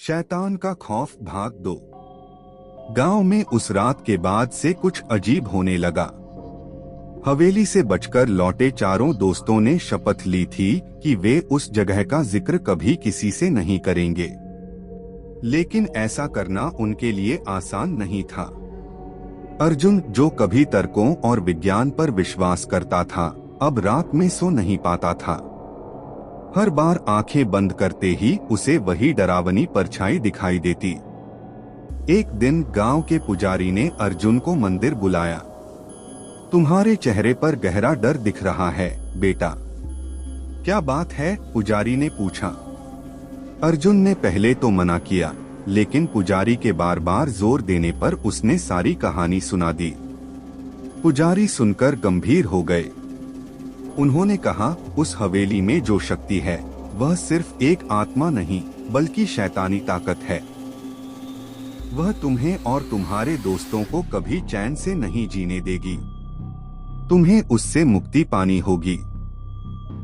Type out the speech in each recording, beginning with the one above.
शैतान का खौफ भाग 2। गांव में उस रात के बाद से कुछ अजीब होने लगा। हवेली से बचकर लौटे चारों दोस्तों ने शपथ ली थी कि वे उस जगह का जिक्र कभी किसी से नहीं करेंगे। लेकिन ऐसा करना उनके लिए आसान नहीं था। अर्जुन, जो कभी तर्कों और विज्ञान पर विश्वास करता था, अब रात में सो नहीं पाता था। हर बार आंखें बंद करते ही उसे वही डरावनी परछाई दिखाई देती। एक दिन गांव के पुजारी ने अर्जुन को मंदिर बुलाया। तुम्हारे चेहरे पर गहरा डर दिख रहा है बेटा, क्या बात है? पुजारी ने पूछा। अर्जुन ने पहले तो मना किया, लेकिन पुजारी के बार बार जोर देने पर उसने सारी कहानी सुना दी। पुजारी सुनकर गंभीर हो गए। उन्होंने कहा, उस हवेली में जो शक्ति है वह सिर्फ एक आत्मा नहीं बल्कि शैतानी ताकत है। वह तुम्हें और तुम्हारे दोस्तों को कभी चैन से नहीं जीने देगी। तुम्हें उससे मुक्ति पानी होगी।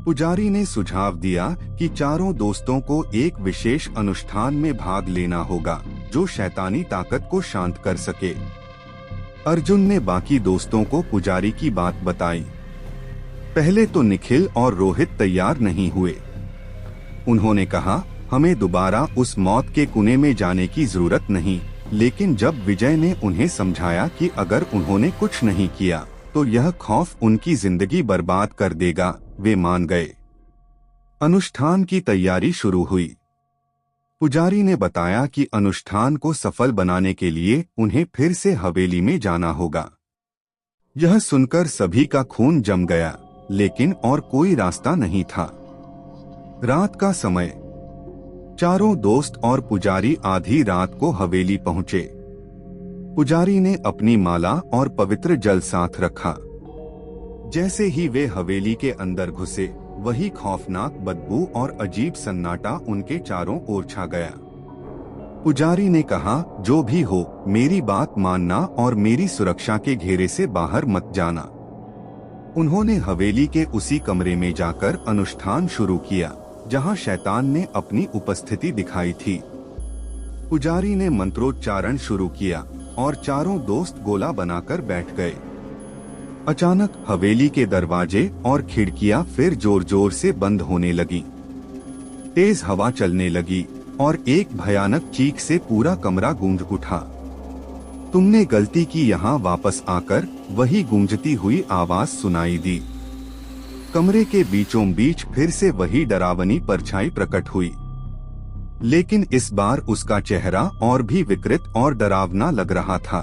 पुजारी ने सुझाव दिया कि चारों दोस्तों को एक विशेष अनुष्ठान में भाग लेना होगा जो शैतानी ताकत को शांत कर सके। अर्जुन ने बाकी दोस्तों को पुजारी की बात बताई। पहले तो निखिल और रोहित तैयार नहीं हुए। उन्होंने कहा, हमें दोबारा उस मौत के कुएं में जाने की जरूरत नहीं। लेकिन जब विजय ने उन्हें समझाया कि अगर उन्होंने कुछ नहीं किया तो यह खौफ उनकी जिंदगी बर्बाद कर देगा, वे मान गए। अनुष्ठान की तैयारी शुरू हुई। पुजारी ने बताया कि अनुष्ठान को सफल बनाने के लिए उन्हें फिर से हवेली में जाना होगा। यह सुनकर सभी का खून जम गया, लेकिन और कोई रास्ता नहीं था। रात का समय। चारों दोस्त और पुजारी आधी रात को हवेली पहुंचे। पुजारी ने अपनी माला और पवित्र जल साथ रखा। जैसे ही वे हवेली के अंदर घुसे, वही खौफनाक बदबू और अजीब सन्नाटा उनके चारों ओर छा गया। पुजारी ने कहा, जो भी हो, मेरी बात मानना और मेरी सुरक्षा के घेरे से बाहर मत जाना। उन्होंने हवेली के उसी कमरे में जाकर अनुष्ठान शुरू किया जहां शैतान ने अपनी उपस्थिति दिखाई थी। पुजारी ने मंत्रोच्चारण शुरू किया और चारों दोस्त गोला बनाकर बैठ गए। अचानक हवेली के दरवाजे और खिड़कियां फिर जोर जोर से बंद होने लगी। तेज हवा चलने लगी और एक भयानक चीख से पूरा कमरा गूंज उठा। तुमने गलती की, यहाँ वापस आकर वही गूंजती हुई आवाज सुनाई दी। कमरे के बीचों बीच फिर से वही डरावनी परछाई प्रकट हुई, लेकिन इस बार उसका चेहरा और भी विकृत और डरावना लग रहा था।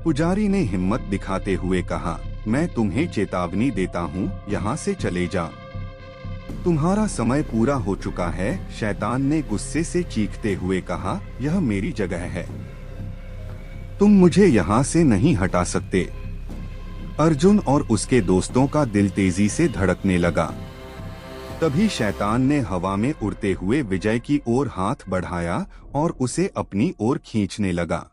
पुजारी ने हिम्मत दिखाते हुए कहा, मैं तुम्हें चेतावनी देता हूँ, यहाँ से चले जाओ। तुम्हारा समय पूरा हो चुका है। शैतान ने गुस्से से चीखते हुए कहा, यह मेरी जगह है, तुम मुझे यहाँ से नहीं हटा सकते। अर्जुन और उसके दोस्तों का दिल तेजी से धड़कने लगा। तभी शैतान ने हवा में उड़ते हुए विजय की ओर हाथ बढ़ाया और उसे अपनी ओर खींचने लगा।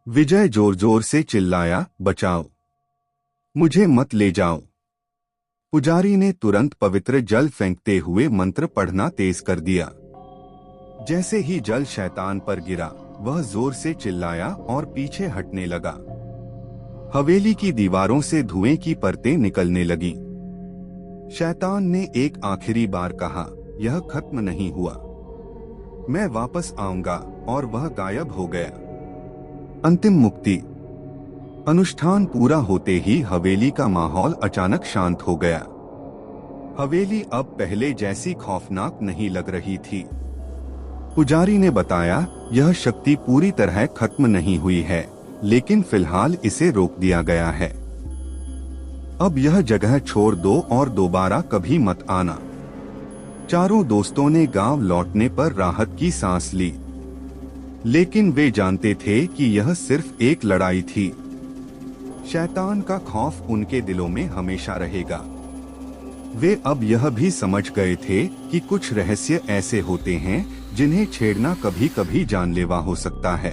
विजय जोर जोर से चिल्लाया, बचाओ, मुझे मत ले जाओ। पुजारी ने तुरंत पवित्र जल फेंकते हुए मंत्र पढ़ना तेज कर दिया। जैसे ही जल शैतान पर गिरा, वह जोर से चिल्लाया और पीछे हटने लगा। हवेली की दीवारों से धुएं की परतें निकलने लगीं। शैतान ने एक आखिरी बार कहा, यह खत्म नहीं हुआ, मैं वापस आऊंगा, और वह गायब हो गया। अंतिम मुक्ति। अनुष्ठान पूरा होते ही हवेली का माहौल अचानक शांत हो गया। हवेली अब पहले जैसी खौफनाक नहीं लग रही थी। पुजारी ने बताया, यह शक्ति पूरी तरह खत्म नहीं हुई है, लेकिन फिलहाल इसे रोक दिया गया है। अब यह जगह छोड़ दो और दोबारा कभी मत आना। चारों दोस्तों ने गांव लौटने पर राहत की सांस ली, लेकिन वे जानते थे कि यह सिर्फ एक लड़ाई थी। शैतान का खौफ उनके दिलों में हमेशा रहेगा। वे अब यह भी समझ गए थे कि कुछ रहस्य ऐसे होते हैं जिन्हें छेड़ना कभी कभी जानलेवा हो सकता है।